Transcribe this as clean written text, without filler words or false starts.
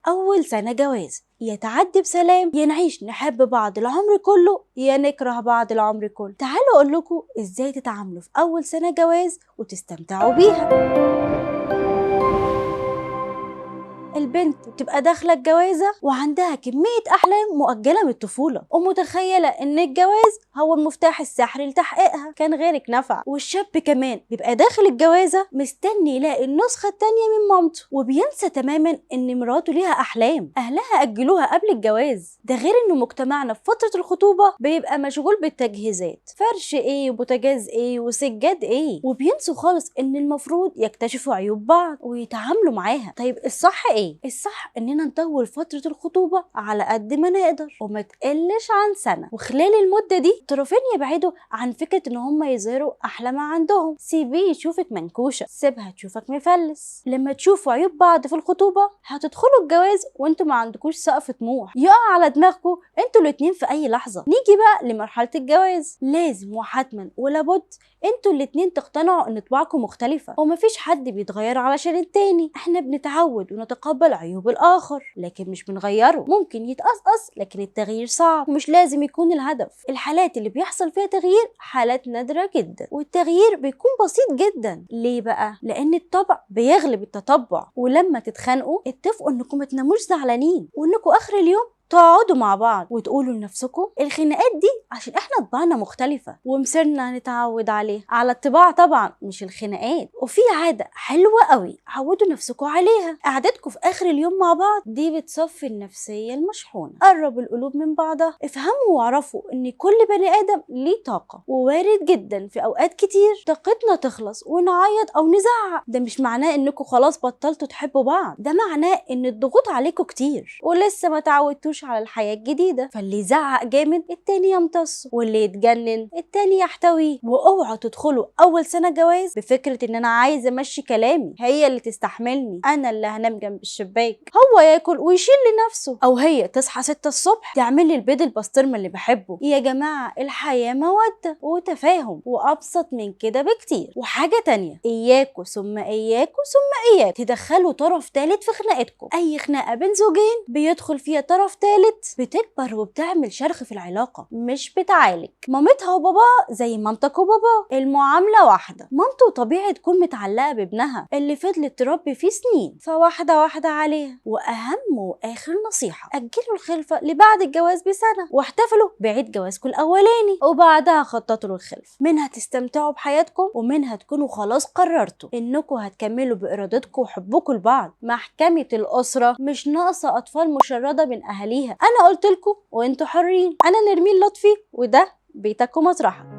أول سنة جواز، يا تعدي بسلام يا نعيش نحب بعض العمر كله يا نكره بعض العمر كله. تعالوا أقول لكم إزاي تتعاملوا في أول سنة جواز وتستمتعوا بيها. البنت بتبقى داخله الجوازه وعندها كميه احلام مؤجله من الطفوله ومتخيله ان الجواز هو المفتاح السحري لتحقيقها، كان غيرك نفع. والشاب كمان بيبقى داخل الجوازه مستني يلاقي النسخه التانيه من مامته وبينسى تماما ان مراته ليها احلام اهلها اجلوها قبل الجواز. ده غير انه مجتمعنا في فتره الخطوبه بيبقى مشغول بالتجهيزات، فرش ايه وبوتاجاز ايه وسجاد ايه، وبينسوا خالص ان المفروض يكتشفوا عيوب بعض ويتعاملوا معاها. طيب الصح ايه؟ الصح اننا نطول فترة الخطوبة على قد ما نقدر وما تقلش عن سنة، وخلال المدة دي الطرفين يبعدوا عن فكرة ان هم يظهروا احلى ما عندهم. سيبيه يشوفك منكوشة، سيبها تشوفك مفلس. لما تشوفوا عيوب بعض في الخطوبة هتدخلوا الجواز وانتوا ما عندكوش سقف طموح يقع على دماغكم انتوا الاتنين في اي لحظة. نيجي بقى لمرحلة الجواز، لازم وحتما ولابد انتوا الاتنين تقتنعوا ان طباعكم مختلفة ومفيش حد بيتغير علشان التاني. احنا بنتعود ونتقبل عيوب الاخر لكن مش بنغيره. ممكن يتقصقص لكن التغيير صعب ومش لازم يكون الهدف. الحالات اللي بيحصل فيها تغيير حالات نادرة جدا، والتغيير بيكون بسيط جدا. ليه بقى؟ لان الطبع بيغلب التطبع، ولما تتخانقوا اتفقوا انكم ما تناموش زعلانين وانكم اخر اليوم تقعدوا مع بعض وتقولوا لنفسكم الخناقات دي عشان احنا طباعنا مختلفة ومصيرنا هنتعود عليها، على الطباع طبعا مش الخناقات. وفي عادة حلوة قوي عودوا نفسكم عليها، قعدتكم في اخر اليوم مع بعض دي بتصفي النفسية المشحونة، قرب القلوب من بعضها. افهموا واعرفوا ان كل بني ادم ليه طاقة، ووارد جدا في اوقات كتير طاقتنا تخلص ونعيط او نزعق. ده مش معناه انكم خلاص بطلتوا تحبوا بعض، ده معناه ان الضغوط عليكم كتير ولسه ما تعودتوش على الحياة الجديدة. فاللي يزعق جامد التاني يمتص، واللي يتجنن التاني يحتويه. واوعوا تدخلوا اول سنة جواز بفكرة ان انا عايز امشي كلامي، هي اللي تستحملني، انا اللي هنام جنب الشباك، هو ياكل ويشيل لنفسه، او هي تصحى 6 الصبح تعمل لي البيض البسطرمة اللي بحبه. يا جماعة الحياة مودة وتفاهم وابسط من كده بكتير. وحاجة تانية، اياكوا ثم اياكوا ثم اياك تدخلوا طرف تالت في خناقتكم. اي خناقة بين زوجين بيدخل فيها طرف تالت بتكبر وبتعمل شرخ في العلاقة مش بتعالج. مامتها وباباه زي مامتك وباباه، المعاملة واحدة. مامته طبيعي تكون متعلقة بابنها اللي فضلت تربي فيه سنين، فواحدة واحدة عليها. واهم واخر نصيحة، اجلوا الخلفة لبعد الجواز بسنة واحتفلوا بعيد جوازكم الاولاني وبعدها خططوا للخلفة. منها تستمتعوا بحياتكم ومنها تكونوا خلاص قررتوا انكم هتكملوا بارادتكم وحبكم لبعض. محكمة الاسرة مش ناقصة اطفال مشردة من اهاليها. انا قلت لكم وانتوا حرين. انا نرمين لطفي وده بيتك ومطرحك.